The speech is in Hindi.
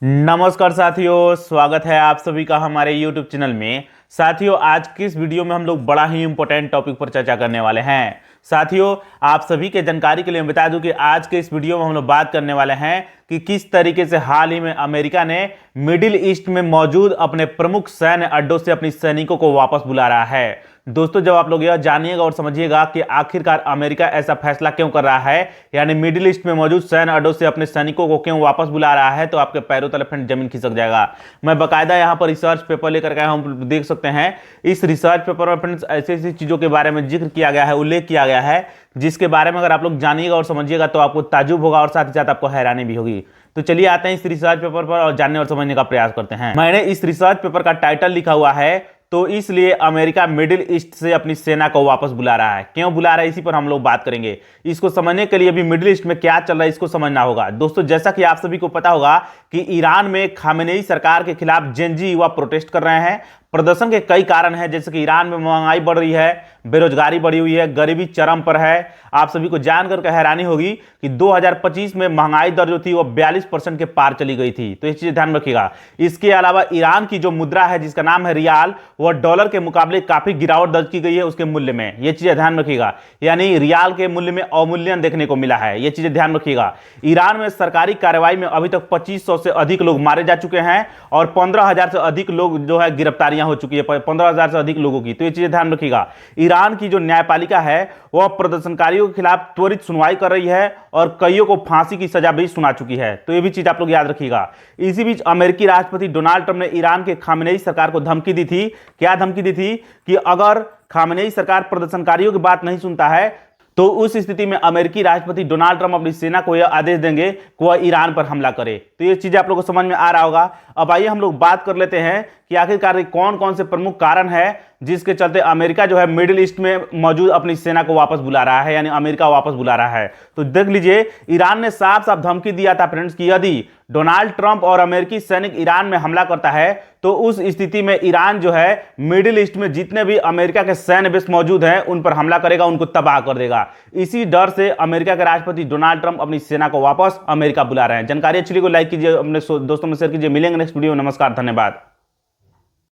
नमस्कार साथियों, स्वागत है आप सभी का हमारे YouTube चैनल में। साथियों, आज की इस वीडियो में हम लोग बड़ा ही इंपॉर्टेंट टॉपिक पर चर्चा करने वाले हैं। साथियों, आप सभी के जानकारी के लिए मैं बता दूं कि आज के इस वीडियो में हम लोग बात करने वाले हैं कि किस तरीके से हाल ही में अमेरिका ने मिडिल ईस्ट में मौजूद अपने प्रमुख सैन्य अड्डों से अपनी सैनिकों को वापस बुला रहा है। दोस्तों, जब आप लोग यह जानिएगा और समझिएगा कि आखिरकार अमेरिका ऐसा फैसला क्यों कर रहा है, यानी मिडिल ईस्ट में मौजूद सैन्य अड्डों से अपने सैनिकों को क्यों वापस बुला रहा है, तो आपके पैरों तले फ्रेंड जमीन खिसक जाएगा। मैं बकायदा यहाँ पर रिसर्च पेपर लेकर के हम देख सकते हैं। इस रिसर्च पेपर में फ्रेंड्स ऐसी ऐसी चीजों के बारे में जिक्र किया गया है, उल्लेख किया गया है, जिसके बारे में अगर आप लोग जानिएगा और समझिएगा तो आपको ताज्जुब होगा और साथ ही साथ आपको हैरानी भी होगी। तो चलिए आते हैं इस रिसर्च पेपर पर और जानने और समझने का प्रयास करते हैं। मैंने इस रिसर्च पेपर का टाइटल लिखा हुआ है तो इसलिए अमेरिका मिडिल ईस्ट से अपनी सेना को वापस बुला रहा है। क्यों बुला रहा है, इसी पर हम लोग बात करेंगे। इसको समझने के लिए भी मिडिल ईस्ट में क्या चल रहा है इसको समझना होगा। दोस्तों, जैसा कि आप सभी को पता होगा कि ईरान में खामेनेई सरकार के खिलाफ जेनजी युवा प्रोटेस्ट कर रहे हैं। प्रदर्शन के कई कारण हैं, जैसे कि ईरान में महंगाई बढ़ रही है, बेरोजगारी बढ़ी हुई है, गरीबी चरम पर है। आप सभी को जानकर के हैरानी होगी कि 2025 में महंगाई दर जो थी वो 42% के पार चली गई थी। तो ये चीज ध्यान रखिएगा। इसके अलावा ईरान की जो मुद्रा है जिसका नाम है रियाल, वह डॉलर के मुकाबले काफी गिरावट दर्ज की गई है उसके मूल्य में। ये चीजें ध्यान रखिएगा, यानी रियाल के मूल्य में अवमूल्यन देखने को मिला है। ये चीजें ध्यान रखिएगा। ईरान में सरकारी कार्रवाई में अभी तक 2500 से अधिक लोग मारे जा चुके हैं और 15,000 से अधिक लोग जो है गिरफ्तारियां हो चुकी है, 15,000 से अधिक लोगों की। तो ये चीजें ध्यान रखिएगा। ईरान की जो न्यायपालिका है वह प्रदर्शनकारियों के खिलाफ त्वरित सुनवाई कर रही है और कईयों को फांसी की सजा भी सुना चुकी है। तो ये भी चीज आप लोग याद रखिएगा। इसी बीच अमेरिकी राष्ट्रपति डोनाल्ड ट्रंप ने ईरान के खामेनेई सरकार को धमकी दी थी। क्या धमकी दी थी कि अगर खामेनेई सरकार प्रदर्शनकारियों की बात नहीं सुनता है तो उस स्थिति में अमेरिकी राष्ट्रपति डोनाल्ड ट्रंप अपनी सेना को यह आदेश देंगे कि वह ईरान पर हमला करे। तो ये चीजें आप लोगों को समझ में आ रहा होगा। अब आइए हम लोग बात कर लेते हैं कि आखिरकार कौन कौन से प्रमुख कारण है जिसके चलते अमेरिका जो है मिडिल ईस्ट में मौजूद अपनी सेना को वापस बुला रहा है, यानी अमेरिका वापस बुला रहा है। तो देख लीजिए, ईरान ने साफ साफ धमकी दिया था फ्रेंड्स कि यदि डोनाल्ड ट्रंप और अमेरिकी सैनिक ईरान में हमला करता है तो उस स्थिति में ईरान जो है मिडिल ईस्ट में जितने भी अमेरिका के सैन्य बेस मौजूद हैं उन पर हमला करेगा, उनको तबाह कर देगा। इसी डर से अमेरिका के राष्ट्रपति डोनाल्ड ट्रंप अपनी सेना को वापस अमेरिका बुला रहे हैं। जानकारी अच्छी लगी तो लाइक कीजिए, अपने दोस्तों में शेयर कीजिए। मिलेंगे नेक्स्ट वीडियो में। नमस्कार, धन्यवाद।